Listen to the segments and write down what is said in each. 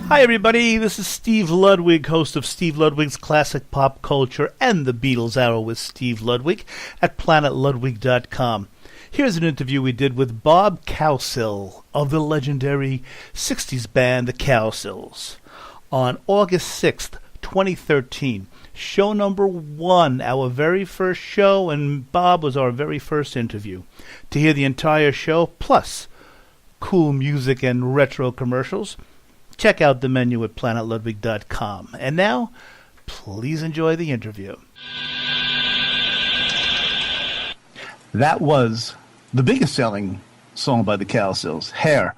Hi everybody, this is Steve Ludwig, host of Steve Ludwig's Classic Pop Culture and the Beatles Hour with Steve Ludwig at planetludwig.com. Here's an interview we did with Bob Cowsill of the legendary 60s band The Cowsills on August 6th, 2013. Show number 1, our very first show, and Bob was our very first interview. To hear the entire show, plus cool music and retro commercials, check out the menu at planetludwig.com. And now, please enjoy the interview. That was the biggest selling song by the Cowsills, Hair.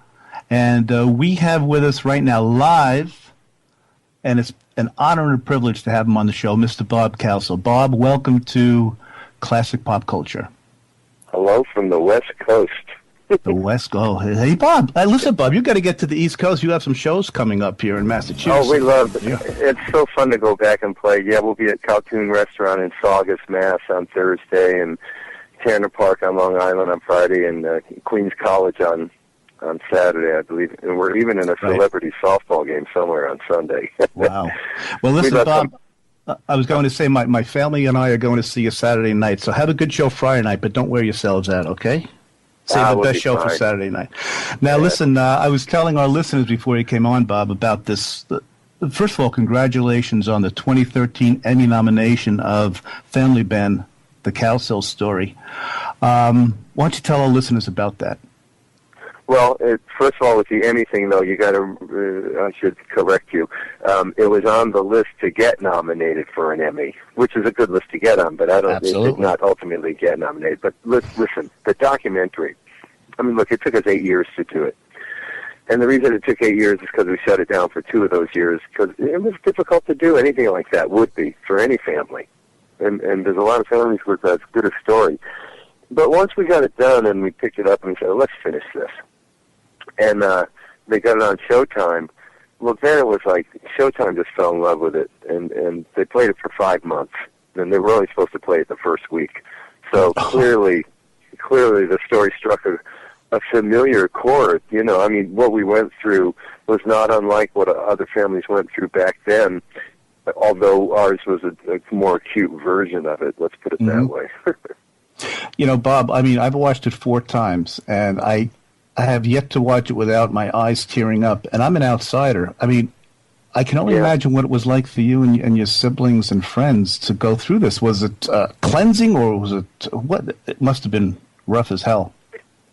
And we have with us right now live, and it's an honor and a privilege to have him on the show, Mr. Bob Cowsill. Bob, welcome to Classic Pop Culture. Hello from the West Coast. The West Coast. Hey, Bob. Listen, Bob, you got to get to the East Coast. You have some shows coming up here in Massachusetts. Oh, we love it. Yeah. It's so fun to go back and play. Yeah, we'll be at Calhoun Restaurant in Saugus, Mass. on Thursday, and Tanner Park on Long Island on Friday, and Queens College on Saturday, I believe. And we're even in a celebrity softball game somewhere on Sunday. Wow. Well, listen, Bob, I was going to say my family and I are going to see you Saturday night, so have a good show Friday night, but don't wear yourselves out, okay? Save the best show for Saturday night. Now, listen, I was telling our listeners before you came on, Bob, about this. First of all, congratulations on the 2013 Emmy nomination of family band, The Cowsill Story. Why don't you tell our listeners about that? Well, first of all, with the Emmy thing, though, you got to, I should correct you. It was on the list to get nominated for an Emmy, which is a good list to get on, but it did not ultimately get nominated. But listen, the documentary, I mean, look, it took us 8 years to do it. And the reason it took 8 years is because we shut it down for 2 of those years, because it was difficult to do. Anything like that would be for any family. And there's a lot of families with as good a story. But once we got it done and we picked it up and we said, let's finish this. And they got it on Showtime. Well, then it was like Showtime just fell in love with it, and they played it for 5 months. And they were only supposed to play it the first week. So clearly the story struck a familiar chord. You know, I mean, what we went through was not unlike what other families went through back then, although ours was a more acute version of it. Let's put it that way. You know, Bob, I mean, I've watched it 4 times, and I have yet to watch it without my eyes tearing up, and I'm an outsider. I mean, I can only imagine what it was like for you and your siblings and friends to go through this. Was it cleansing, or was it what? It must have been rough as hell.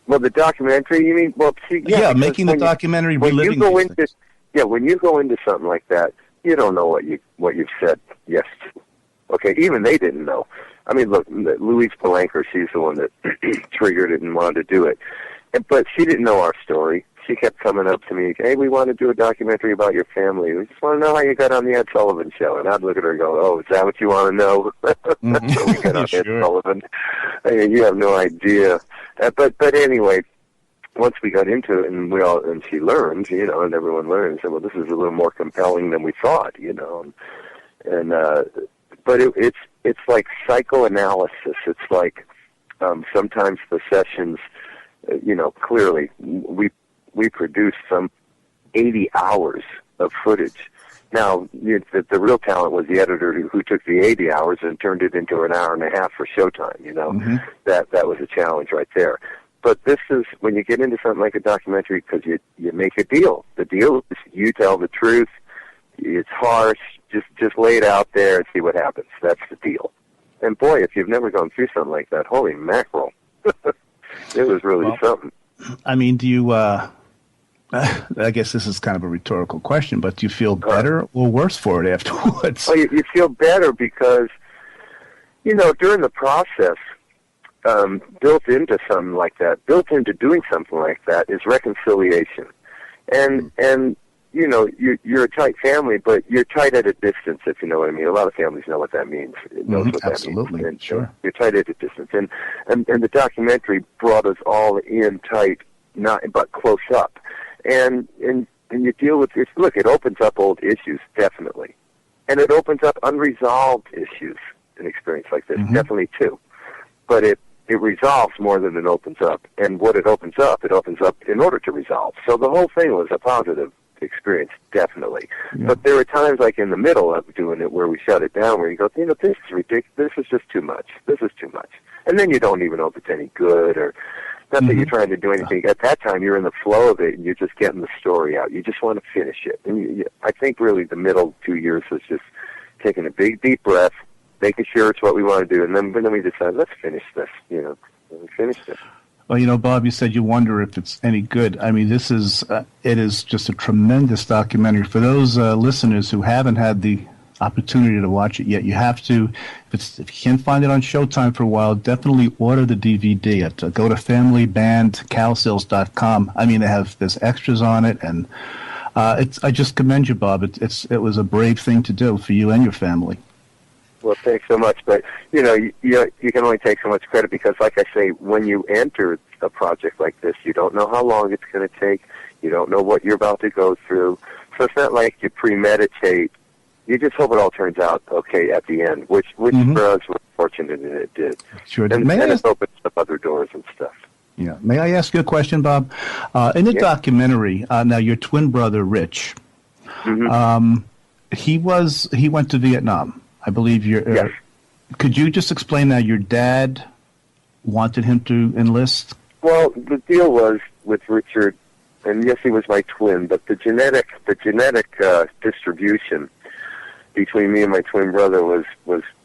Well, the documentary, you mean? Well, see, making the documentary, reliving when you go into something like that, you don't know what you've said yes to. Okay, even they didn't know. I mean, look, Louise Palanker, she's the one that triggered it and wanted to do it. But she didn't know our story. She kept coming up to me, hey, we want to do a documentary about your family. We just want to know how you got on the Ed Sullivan Show. And I'd look at her and go, oh, is that what you want to know? That's how we got on Ed Sullivan. I mean, you have no idea. But anyway, once we got into it, and she learned, you know, and everyone learned, and said, well, this is a little more compelling than we thought, you know. But it's like psychoanalysis. It's like sometimes the sessions, you know, clearly we produced some 80 hours of footage. Now, the real talent was the editor who took the 80 hours and turned it into an hour and a half for Showtime, you know. That was a challenge right there. But this is, when you get into something like a documentary, because you make a deal. The deal is you tell the truth. It's harsh. Just lay it out there and see what happens. That's the deal. And boy, if you've never gone through something like that, holy mackerel. It was really something. I mean, do you, I guess this is kind of a rhetorical question, but do you feel better or worse for it afterwards? Well, you feel better because, you know, during the process, built into something like that, built into doing something like that is reconciliation. And you know, you're a tight family, but you're tight at a distance, if you know what I mean. A lot of families know what that means. It knows what absolutely. That means. And sure. You're tight at a distance. And the documentary brought us all in tight, but close up. And you deal with this. Look, it opens up old issues, definitely. And it opens up unresolved issues, an experience like this, definitely too. But it resolves more than it opens up. And what it opens up in order to resolve. So the whole thing was a positive experience, definitely. Yeah. But there were times like in the middle of doing it where we shut it down, where you go, this is ridiculous. This is just too much. This is too much. And then you don't even know if it's any good, or not that you're trying to do anything. At that time, you're in the flow of it, and you're just getting the story out. You just want to finish it. And I think really the middle 2 years was just taking a big, deep breath, making sure it's what we want to do, and then we decided, let's finish this. We finished it. Well, Bob, you said you wonder if it's any good. I mean, it is just a tremendous documentary. For those listeners who haven't had the opportunity to watch it yet, you have to. If you can't find it on Showtime for a while, definitely order the DVD. Go to familybandcowsills.com. I mean, there's extras on it, and I just commend you, Bob. It was a brave thing to do for you and your family. Well, thanks so much. But, you can only take so much credit because, like I say, when you enter a project like this, you don't know how long it's going to take. You don't know what you're about to go through. So it's not like you premeditate. You just hope it all turns out okay at the end, which for us, we're fortunate that it did. Sure. And it opens up other doors and stuff. Yeah. May I ask you a question, Bob? In the documentary, now your twin brother, Rich, he went to Vietnam. I believe yes. Could you just explain that your dad wanted him to enlist? Well, the deal was with Richard, and yes, he was my twin, but the genetic distribution between me and my twin brother was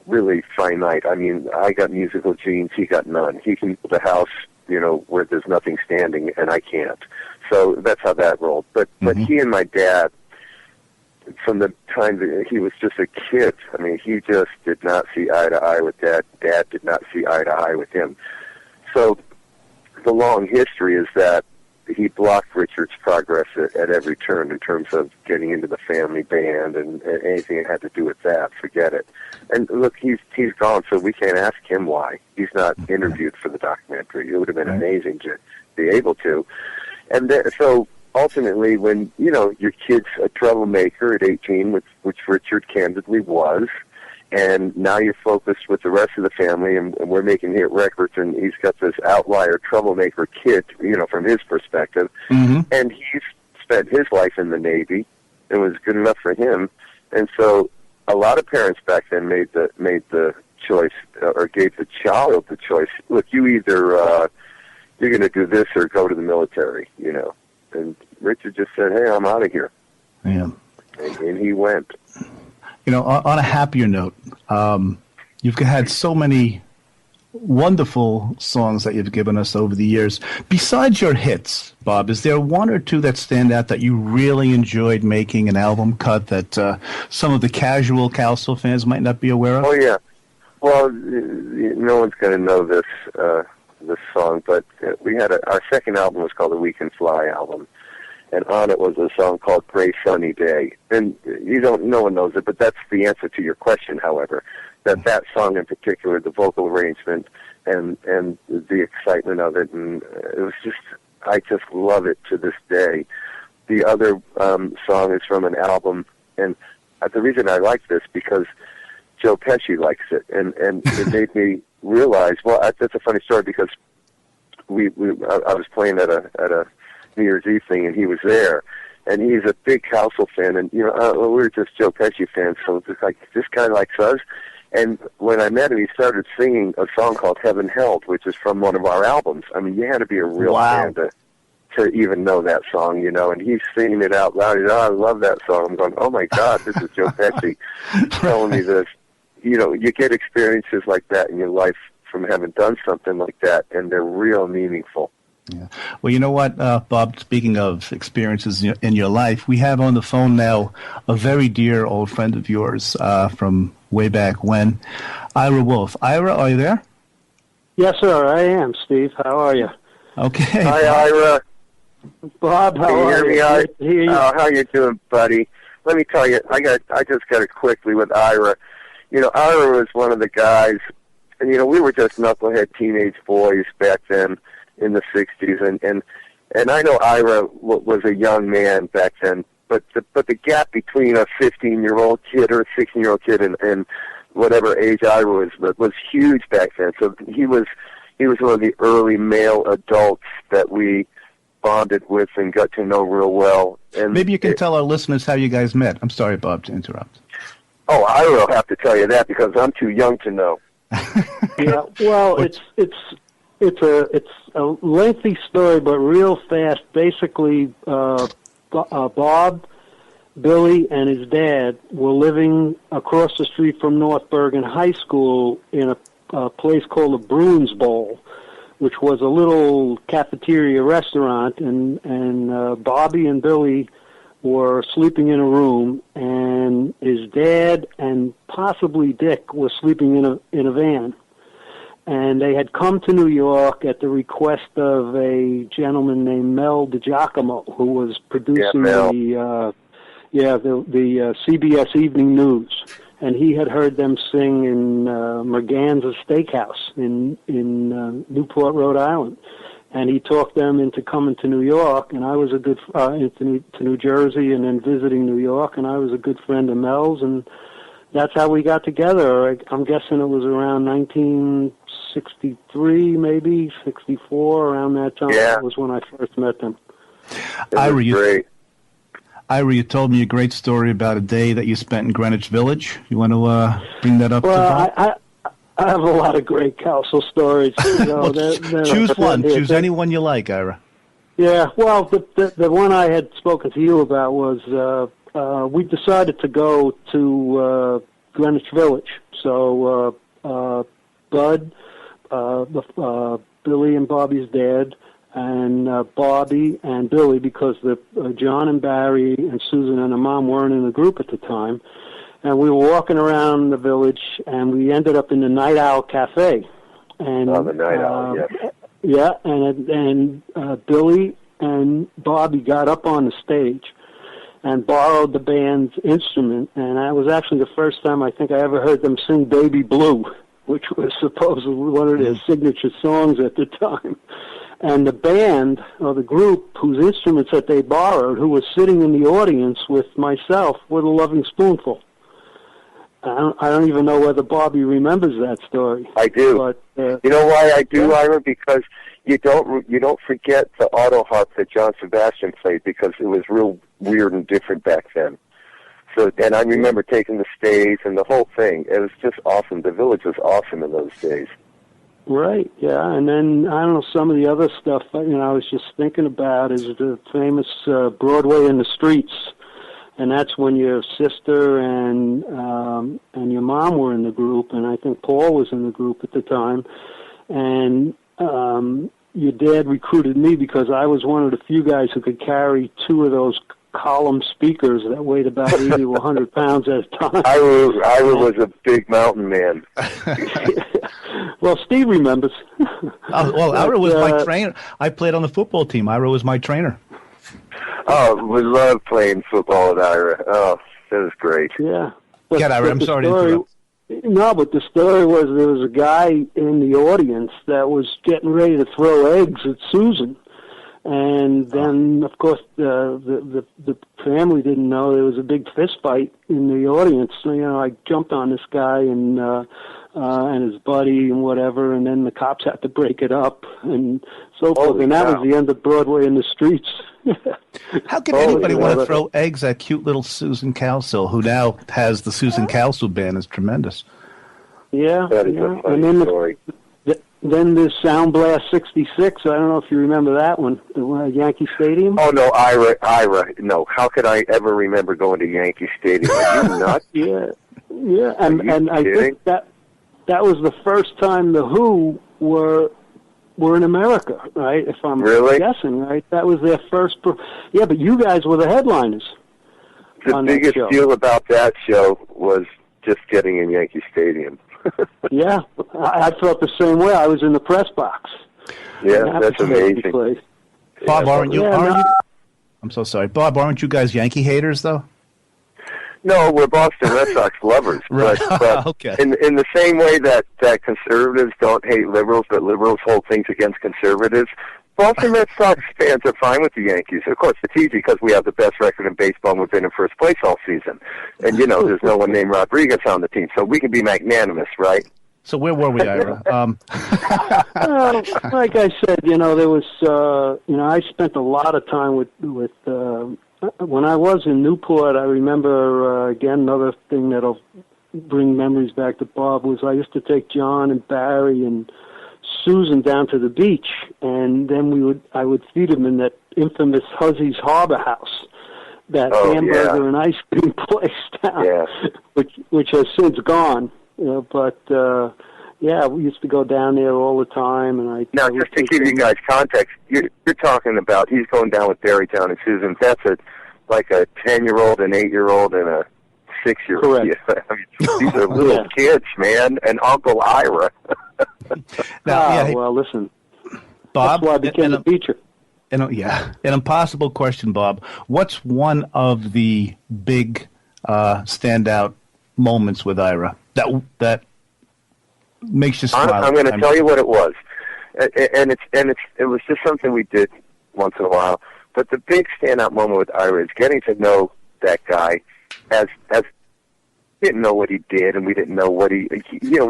really finite. I mean, I got musical genes, he got none. He can build a house, where there's nothing standing, and I can't. So that's how that rolled. But he and my dad, from the time that he was just a kid, I mean, he just did not see eye to eye with Dad. Dad did not see eye to eye with him. So the long history is that he blocked Richard's progress at every turn in terms of getting into the family band and anything that had to do with that. Forget it. And look, he's gone, so we can't ask him why. He's not interviewed for the documentary. It would have been amazing to be able to. And so ultimately, when, your kid's a troublemaker at 18, which Richard candidly was, and now you're focused with the rest of the family, and we're making hit records, and he's got this outlier troublemaker kid, from his perspective, and he's spent his life in the Navy. It was good enough for him, and so a lot of parents back then made the choice, or gave the child the choice. Look, you either you're going to do this or go to the military, And Richard just said, "Hey, I'm out of here." Yeah, and he went. On a happier note, you've had so many wonderful songs that you've given us over the years. Besides your hits, Bob, is there one or two that stand out that you really enjoyed making an album cut that some of the casual Cowsill fans might not be aware of? Oh, yeah. Well, no one's going to know this song, but we had our second album was called the We Can Fly album. And on it was a song called Gray Sunny Day. And no one knows it, but that's the answer to your question, however. That song in particular, the vocal arrangement and the excitement of it, and it was I just love it to this day. The other song is from an album, and the reason I like this because Joe Pesci likes it, and it made me realize, well, that's a funny story because I was playing at a New Year's Eve thing, and he was there, and he's a big Cowsill fan, and we were just Joe Pesci fans, so it's like this guy likes us. And when I met him, he started singing a song called Heaven Held, which is from one of our albums. I mean, you had to be a real fan to even know that song, and he's singing it out loud. I love that song. I'm going, oh my God, this is Joe Pesci telling me this. You get experiences like that in your life from having done something like that, and they're real meaningful. Yeah. Well, you know what, Bob, speaking of experiences in your life, we have on the phone now a very dear old friend of yours from way back when, Ira Wolf. Ira, are you there? Yes, sir, I am, Steve. How are you? Okay. Hi, Ira. Bob, how are you? How you doing, buddy? Let me tell you, I just got it quickly with Ira. Ira was one of the guys, and we were just knucklehead teenage boys back then in the 60s, and I know Ira was a young man back then, but the gap between a 15-year-old kid or a 16-year-old kid and whatever age Ira was huge back then. So he was he was one of the early male adults that we bonded with and got to know real well. And maybe you can tell our listeners how you guys met. I'm sorry, Bob, to interrupt. Oh, I will have to tell you that because I'm too young to know. Yeah, well, it's a lengthy story, but real fast. Basically, Bob, Billy, and his dad were living across the street from North Bergen High School in a place called the Bruins Bowl, which was a little cafeteria restaurant, and Bobby and Billy were sleeping in a room, and his dad and possibly Dick were sleeping in a van. And they had come to New York at the request of a gentleman named Mel DiGiacomo, who was producing the CBS Evening News. And he had heard them sing in Merganza Steakhouse in Newport, Rhode Island. And he talked them into coming to New York, and I was to New Jersey, and then visiting New York, and I was a good friend of Mel's, and that's how we got together. I'm guessing it was around 1963, maybe 64, around that time. Yeah. That was when I first met them. Ira, you told me a great story about a day that you spent in Greenwich Village. You want to bring that up? Well, I have a lot of great Cowsill stories. You know, well, choose one. Choose any one you like, Ira. Yeah, well, the one I had spoken to you about was we decided to go to Greenwich Village. So Bud, Billy and Bobby's dad, and Bobby and Billy, because John and Barry and Susan and her mom weren't in the group at the time. And we were walking around the village, and we ended up in the Night Owl Cafe. And, the Night Owl, yeah. Yeah, and Billy and Bobby got up on the stage and borrowed the band's instrument, and that was actually the first time I think I ever heard them sing Baby Blue, which was supposedly one of their signature songs at the time. And the band, or the group whose instruments that they borrowed, who was sitting in the audience with myself, were the Loving Spoonful. I don't even know whether Bobby remembers that story. I do. But, you know why I do, Ira? Because you don't forget the auto harp that John Sebastian played, because it was real weird and different back then. So, and I remember taking the stage and the whole thing. It was just awesome. The village was awesome in those days. Right, yeah, and then, I don't know, some of the other stuff, I was just thinking about is the famous Broadway in the Streets, and that's when your sister and your mom were in the group, and I think Paul was in the group at the time, and your dad recruited me because I was one of the few guys who could carry two of those column speakers that weighed about 80 to 100 pounds at a time. Ira was a big mountain man. Well, Steve remembers. Ira was my trainer. I played on the football team. Ira was my trainer. Oh, we loved playing football with Ira. Oh, that was great. Yeah. Ira, I'm sorry to interrupt. No, but the story was there was a guy in the audience that was getting ready to throw eggs at Susan. And then, of course, the family didn't know there was a big fist fight in the audience. So, I jumped on this guy and his buddy and whatever, and then the cops had to break it up and so forth. And that was the end of Broadway in the Streets. How can anybody want to throw eggs at cute little Susan Cowsill, who now has the Susan Cowsill band? Is tremendous. Yeah, that is a funny story. Then there's Sound Blast 66. I don't know if you remember that one, the one at Yankee Stadium. Oh, no, Ira, no. How could I ever remember going to Yankee Stadium? Are you nuts? Yeah, and I think that was the first time the Who were in America, right? If I'm guessing, right? That was their first. Yeah, but you guys were the headliners. The biggest deal about that show was just getting in Yankee Stadium. Yeah, I felt the same way. I was in the press box. Yeah, that's amazing. Bob, aren't you? I'm so sorry, Bob. Aren't you guys Yankee haters, though? No, we're Boston Red Sox lovers. Right. But Okay. In the same way that conservatives don't hate liberals, but liberals hold things against conservatives, Boston Red Sox fans are fine with the Yankees. Of course, it's easy because we have the best record in baseball and we've been in first place all season. And, there's no one named Rodriguez on the team, so we can be magnanimous, right? So where were we, Ira? Well, like I said, there was, I spent a lot of time with when I was in Newport. I remember, again, another thing that'll bring memories back to Bob was I used to take John and Barry and Susan down to the beach, and then I would feed them in that infamous Huzzy's Harbor House, that hamburger and ice cream place down, which has since gone. But we used to go down there all the time. And just to give you guys context, you're talking about he's going down with Barry, John, and Susan. That's like a 10-year-old, an 8-year-old, and a 6-year-old. Correct. I mean, these are little kids, man, and Uncle Ira. Well, listen, Bob, that's why I became a teacher. An impossible question, Bob. What's one of the big standout moments with Ira that makes you smile? I'm going to tell you what it was, and it was just something we did once in a while. But the big standout moment with Ira is getting to know that guy as we didn't know what he did, and we didn't know what we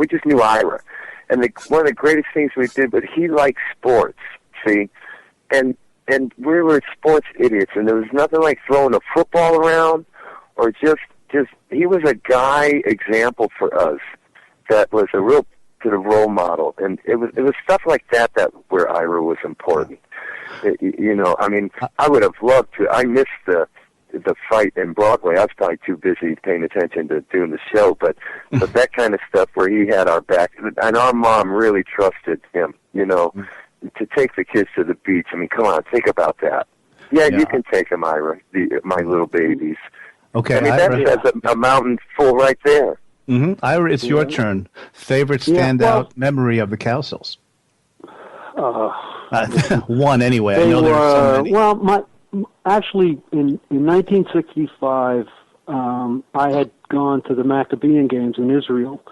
just knew Ira. And one of the greatest things we did, but he liked sports, see, and we were sports idiots, and there was nothing like throwing a football around, or just he was a guy example for us that was a real sort of role model, and it was stuff like that where Ira was important. I mean, I would have loved to. I missed the fight in Broadway. I was probably too busy paying attention to doing the show, but that kind of stuff where he had our back, and our mom really trusted him, to take the kids to the beach. I mean, come on, think about that. Yeah. You can take them, Ira, my little babies. Okay, I mean, Ira, that's a mountain full right there. Mm-hmm. Ira, it's your turn. Favorite standout memory of the Cowsills? One, anyway. I know there are so many. Well, actually, in 1965, I had gone to the Maccabean Games in Israel,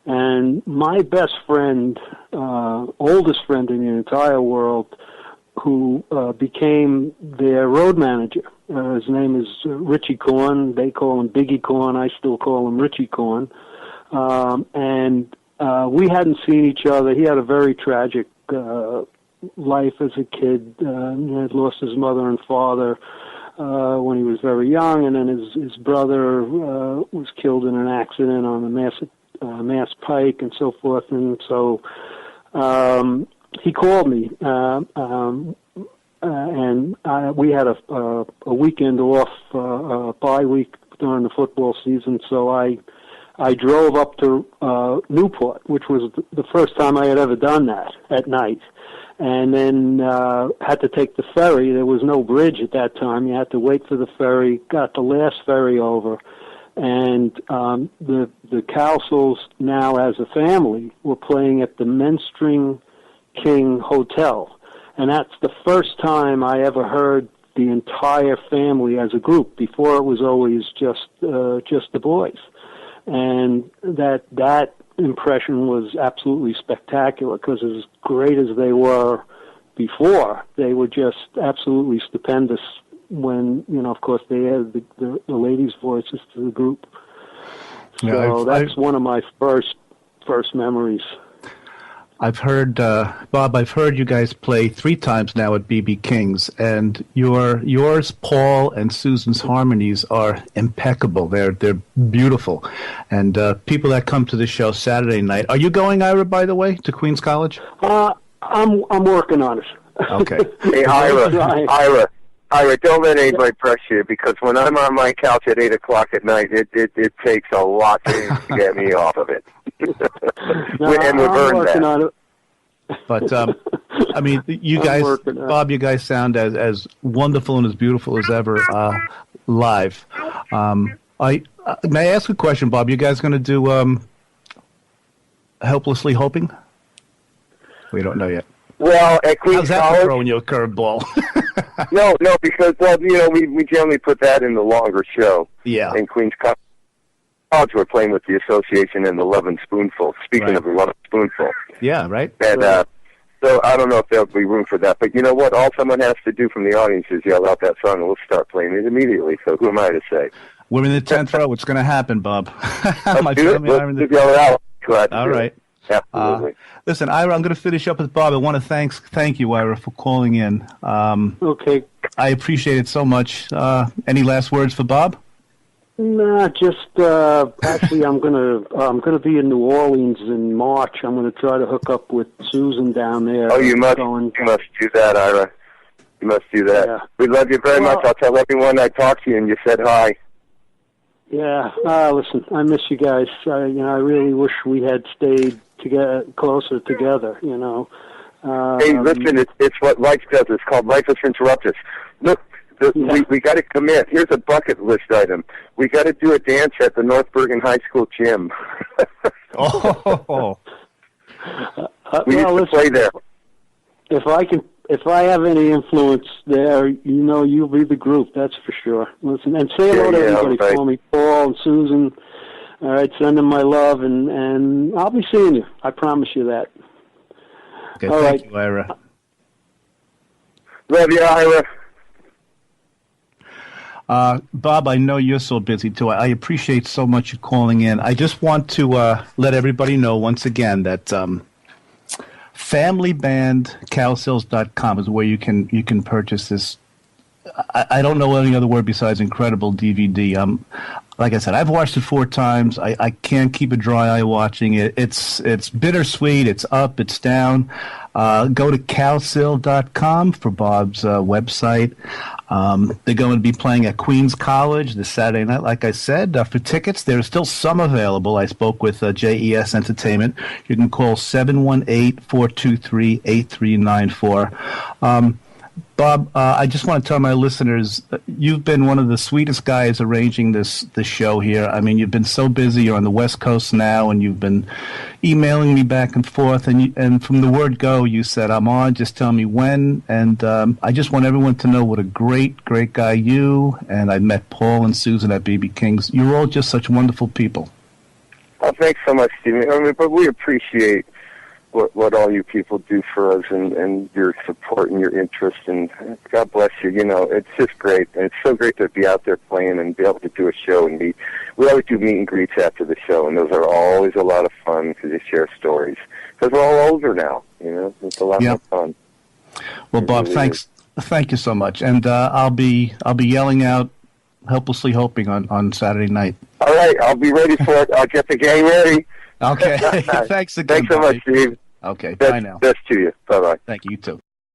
and my best friend, oldest friend in the entire world, who became their road manager. His name is Richie Korn. They call him Biggie Korn. I still call him Richie Korn. And we hadn't seen each other. He had a very tragic life as a kid. He had lost his mother and father when he was very young, and then his brother was killed in an accident on the Mass Pike and so forth. And so he called me, and we had a weekend off, bye week during the football season. So I drove up to Newport, which was the first time I had ever done that at night, and then had to take the ferry. There was no bridge at that time. You had to wait for the ferry. Got the last ferry over, and the Cowsills, now as a family, were playing at the Menstring King Hotel. And that's the first time I ever heard the entire family as a group. Before it was always just the boys. And that impression was absolutely spectacular, because as great as they were before, they were just absolutely stupendous when, of course, they added the ladies' voices to the group. So that's one of my first memories. I've heard, Bob, you guys play 3 times now at B.B. King's, and yours, Paul, and Susan's harmonies are impeccable. They're beautiful. And people that come to the show Saturday night, are you going, Ira, by the way, to Queens College? I'm working on it. Okay. Hey, Ira, don't let anybody pressure you, because when I'm on my couch at 8 o'clock at night, it takes a lot to get me off of it. And we've earned that. On it. But, I mean, you guys, Bob, you guys sound as wonderful and as beautiful as ever live. May I ask a question, Bob? You guys going to do Helplessly Hoping? We don't know yet. Well, at Queens College... How's that throwing you a curveball? No, because, we generally put that in the longer show. Yeah. In Queens College, we're playing with the association and the Love and Spoonful. Speaking of the Love and Spoonful. Yeah, right. And so I don't know if there'll be room for that. But you know what? All someone has to do from the audience is yell out that song, and we'll start playing it immediately. So who am I to say? We're in the 10th row. It's going to happen, Bob. Let's do it. Let's yell it out. All right. Absolutely. Listen, Ira, I'm going to finish up with Bob. I want to thank you, Ira, for calling in. Okay. I appreciate it so much. Any last words for Bob? Nah, just actually, I'm gonna be in New Orleans in March. I'm gonna try to hook up with Susan down there. Oh, you must do that, Ira. You must do that. Yeah. We love you very much. I'll tell everyone I talked to you and you said hi. Yeah. Listen, I miss you guys. I really wish we had stayed closer together. Hey, listen, it's what life does. It's called Life is Interruptus. Look. We got to commit. Here's a bucket list item. We got to do a dance at the North Bergen High School gym. We used to play there. If I have any influence there, you'll be the group. That's for sure. Listen, and say hello to everybody for me, Paul and Susan. All right, send them my love, and I'll be seeing you. I promise you that. Okay, thank you, Ira. Love you, Ira. Bob, I know you're so busy, too. I appreciate so much you calling in. I just want to let everybody know once again that familybandcowsills.com is where you can purchase this. I don't know any other word besides incredible DVD. Like I said, I've watched it 4 times. I can't keep a dry eye watching it. It's bittersweet. It's up. It's down. Go to Cowsill.com for Bob's website. They're going to be playing at Queens College this Saturday night, like I said. For tickets, there are still some available. I spoke with JES Entertainment. You can call 718-423-8394. Bob, I just want to tell my listeners, you've been one of the sweetest guys arranging this show here. I mean, you've been so busy. You're on the West Coast now, and you've been emailing me back and forth. And from the word go, you said, I'm on, just tell me when. And I just want everyone to know what a great, great guy you, and I met Paul and Susan at BB King's. You're all just such wonderful people. Oh, thanks so much, Stephen. I mean, but we appreciate what all you people do for us and your support and your interest, and God bless you. It's just great. And it's so great to be out there playing and be able to do a show and meet. We always do meet and greets after the show, and those are always a lot of fun because you share stories. Because we're all older now, it's a lot more fun. Well, Bob, thanks. Thank you so much. And I'll be yelling out Helplessly Hoping on Saturday night. All right, I'll be ready for it. I'll get the gang ready. Okay. Thanks again. Thanks so much, Steve. Okay, bye now. Best to you. Bye-bye. Thank you, you too.